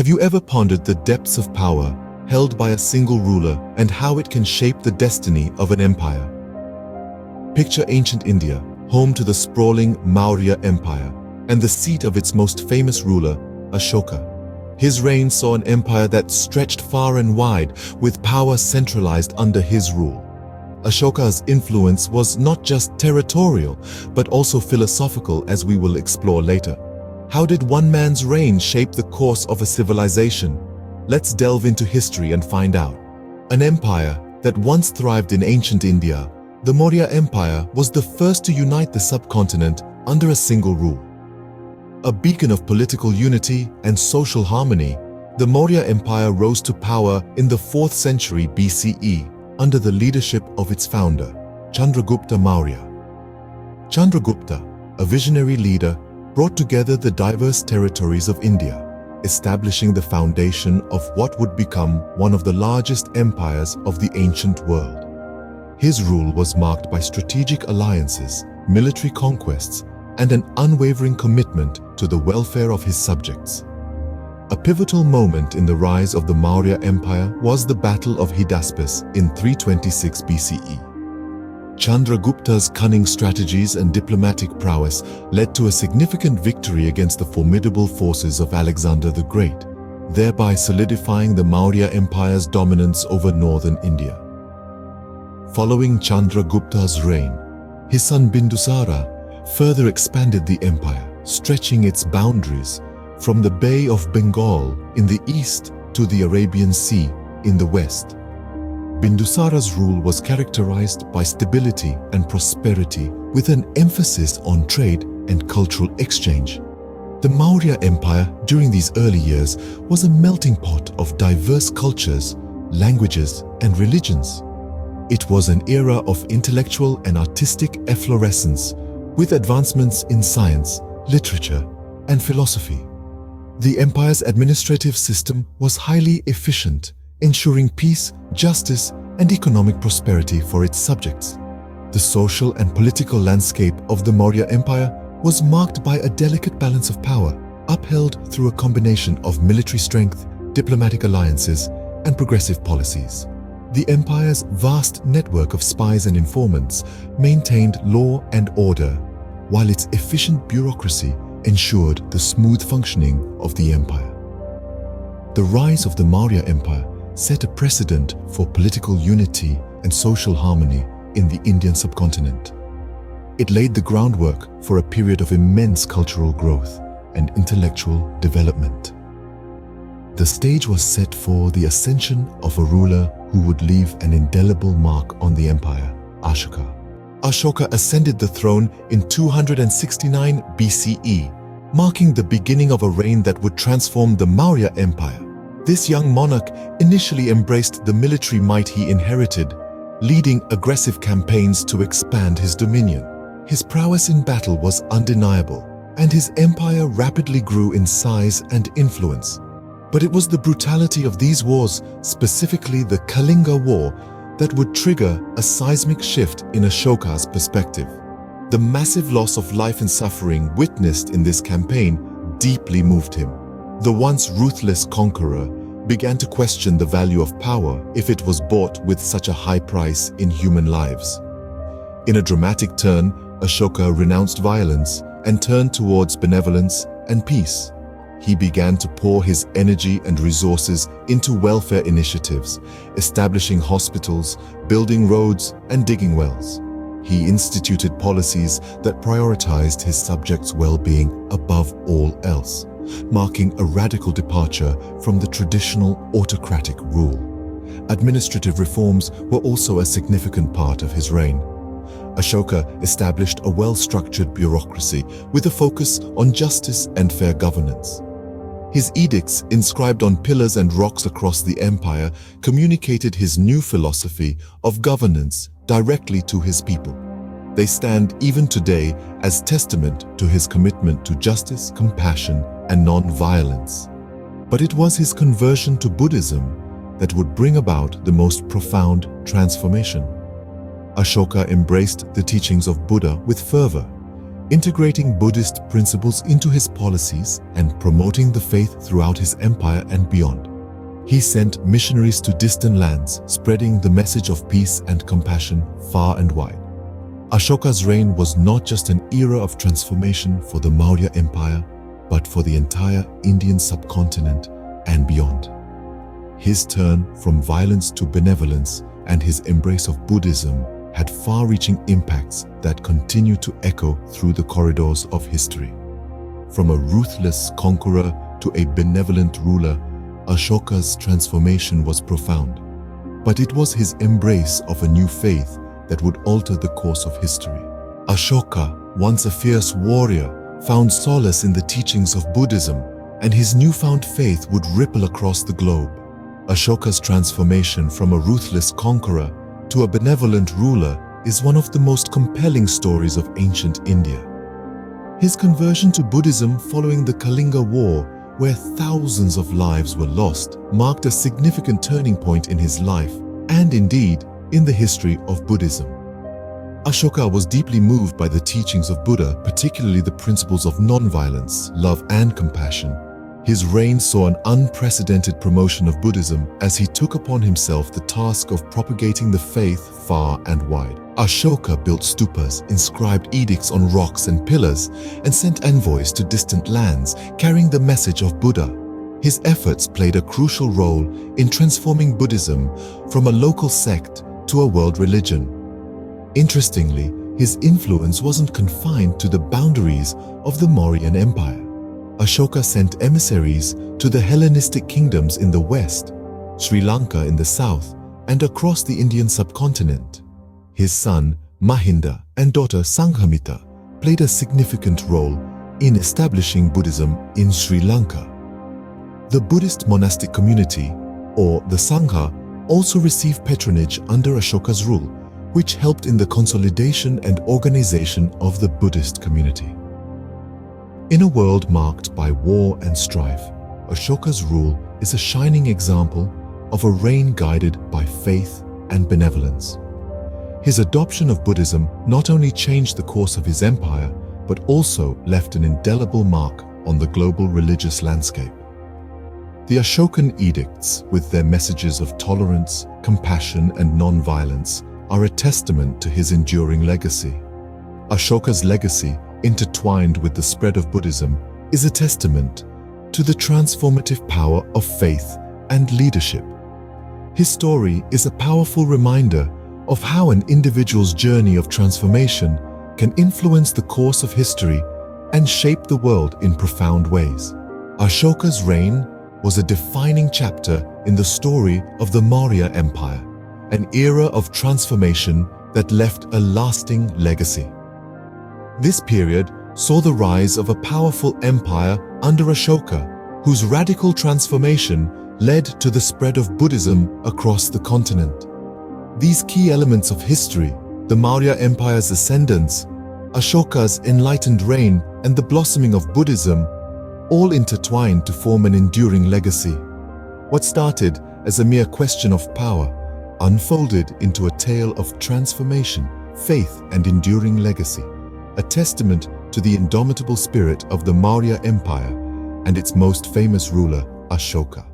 Have you ever pondered the depths of power held by a single ruler and how it can shape the destiny of an empire? Picture ancient India, home to the sprawling Maurya Empire and the seat of its most famous ruler, Ashoka. His reign saw an empire that stretched far and wide, with power centralized under his rule. Ashoka's influence was not just territorial, but also philosophical, as we will explore later. How did one man's reign shape the course of a civilization? Let's delve into history and find out. An empire that once thrived in ancient India, the Maurya Empire was the first to unite the subcontinent under a single rule. A beacon of political unity and social harmony, the Maurya Empire rose to power in the 4th century BCE under the leadership of its founder, Chandragupta Maurya. Chandragupta, a visionary leader, brought together the diverse territories of India, establishing the foundation of what would become one of the largest empires of the ancient world. His rule was marked by strategic alliances, military conquests, and an unwavering commitment to the welfare of his subjects. A pivotal moment in the rise of the Maurya Empire was the Battle of Hydaspes in 326 BCE. Chandragupta's cunning strategies and diplomatic prowess led to a significant victory against the formidable forces of Alexander the Great, thereby solidifying the Maurya Empire's dominance over northern India. Following Chandragupta's reign, his son Bindusara further expanded the empire, stretching its boundaries from the Bay of Bengal in the east to the Arabian Sea in the west. Bindusara's rule was characterized by stability and prosperity, with an emphasis on trade and cultural exchange. The Maurya Empire during these early years was a melting pot of diverse cultures, languages, and religions. It was an era of intellectual and artistic efflorescence, with advancements in science, literature, and philosophy. The empire's administrative system was highly efficient, ensuring peace, justice, and economic prosperity for its subjects. The social and political landscape of the Maurya Empire was marked by a delicate balance of power, upheld through a combination of military strength, diplomatic alliances, and progressive policies. The empire's vast network of spies and informants maintained law and order, while its efficient bureaucracy ensured the smooth functioning of the empire. The rise of the Maurya Empire set a precedent for political unity and social harmony in the Indian subcontinent. It laid the groundwork for a period of immense cultural growth and intellectual development. The stage was set for the ascension of a ruler who would leave an indelible mark on the empire, Ashoka. Ashoka ascended the throne in 269 BCE, marking the beginning of a reign that would transform the Maurya Empire. This young monarch initially embraced the military might he inherited, leading aggressive campaigns to expand his dominion. His prowess in battle was undeniable, and his empire rapidly grew in size and influence. But it was the brutality of these wars, specifically the Kalinga War, that would trigger a seismic shift in Ashoka's perspective. The massive loss of life and suffering witnessed in this campaign deeply moved him. The once ruthless conqueror began to question the value of power if it was bought with such a high price in human lives. In a dramatic turn, Ashoka renounced violence and turned towards benevolence and peace. He began to pour his energy and resources into welfare initiatives, establishing hospitals, building roads, and digging wells. He instituted policies that prioritized his subjects' well-being above all else, marking a radical departure from the traditional autocratic rule. Administrative reforms were also a significant part of his reign. Ashoka established a well-structured bureaucracy with a focus on justice and fair governance. His edicts, inscribed on pillars and rocks across the empire, communicated his new philosophy of governance directly to his people. They stand even today as testament to his commitment to justice, compassion, and non-violence. But it was his conversion to Buddhism that would bring about the most profound transformation. Ashoka embraced the teachings of Buddha with fervor, integrating Buddhist principles into his policies and promoting the faith throughout his empire and beyond. He sent missionaries to distant lands, spreading the message of peace and compassion far and wide. Ashoka's reign was not just an era of transformation for the Maurya Empire, but for the entire Indian subcontinent and beyond. His turn from violence to benevolence and his embrace of Buddhism had far-reaching impacts that continue to echo through the corridors of history. From a ruthless conqueror to a benevolent ruler, Ashoka's transformation was profound. But it was his embrace of a new faith that would alter the course of history. Ashoka, once a fierce warrior, found solace in the teachings of Buddhism, and his newfound faith would ripple across the globe. Ashoka's transformation from a ruthless conqueror to a benevolent ruler is one of the most compelling stories of ancient India. His conversion to Buddhism following the Kalinga War, where thousands of lives were lost, marked a significant turning point in his life and indeed in the history of Buddhism. Ashoka was deeply moved by the teachings of Buddha, particularly the principles of non-violence, love and compassion. His reign saw an unprecedented promotion of Buddhism as he took upon himself the task of propagating the faith far and wide. Ashoka built stupas, inscribed edicts on rocks and pillars, and sent envoys to distant lands, carrying the message of Buddha. His efforts played a crucial role in transforming Buddhism from a local sect to a world religion. Interestingly, his influence wasn't confined to the boundaries of the Mauryan Empire. Ashoka sent emissaries to the Hellenistic kingdoms in the west, Sri Lanka in the south, and across the Indian subcontinent. His son, Mahinda, and daughter Sanghamita played a significant role in establishing Buddhism in Sri Lanka. The Buddhist monastic community, or the Sangha, also received patronage under Ashoka's rule, which helped in the consolidation and organization of the Buddhist community. In a world marked by war and strife, Ashoka's rule is a shining example of a reign guided by faith and benevolence. His adoption of Buddhism not only changed the course of his empire, but also left an indelible mark on the global religious landscape. The Ashokan edicts, with their messages of tolerance, compassion, and non-violence, are a testament to his enduring legacy. Ashoka's legacy, intertwined with the spread of Buddhism, is a testament to the transformative power of faith and leadership. His story is a powerful reminder of how an individual's journey of transformation can influence the course of history and shape the world in profound ways. Ashoka's reign was a defining chapter in the story of the Maurya Empire, an era of transformation that left a lasting legacy. This period saw the rise of a powerful empire under Ashoka, whose radical transformation led to the spread of Buddhism across the continent. These key elements of history, the Maurya Empire's ascendance, Ashoka's enlightened reign, and the blossoming of Buddhism, all intertwined to form an enduring legacy. What started as a mere question of power unfolded into a tale of transformation, faith, and enduring legacy, a testament to the indomitable spirit of the Maurya Empire and its most famous ruler, Ashoka.